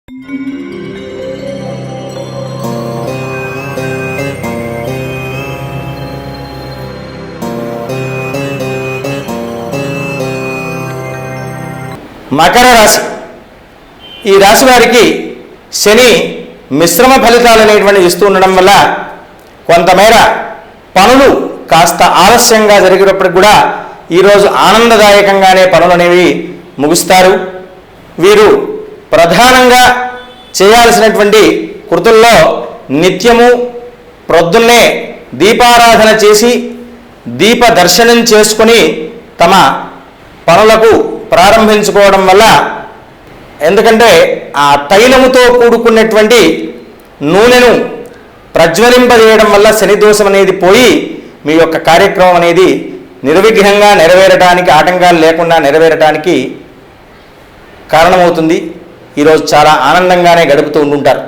మకర రాశి. ఈ రాశి వారికి శని మిశ్రమ ఫలితాలు అనేటువంటివి ఇస్తూ ఉండడం వల్ల కొంతమేర పనులు కాస్త ఆలస్యంగా జరిగినప్పటికి కూడా ఈరోజు ఆనందదాయకంగానే పనులు అనేవి ముగుస్తారు. వీరు ప్రధానంగా చేయాల్సినటువంటి కృతుల్లో నిత్యము ప్రొద్దున్నే దీపారాధన చేసి దీప దర్శనం చేసుకుని తమ పనులకు ప్రారంభించుకోవడం వల్ల, ఎందుకంటే ఆ తైలముతో కూడుకున్నటువంటి నూనెను ప్రజ్వలింపజేయడం వల్ల శని దోషం అనేది పోయి మీ యొక్క కార్యక్రమం అనేది నిర్విఘ్నంగా నెరవేరడానికి, ఆటంకాలు లేకుండా నెరవేరడానికి కారణమవుతుంది. ఈరోజు చాలా ఆనందంగానే గడుపుతూ ఉంటుంటారు.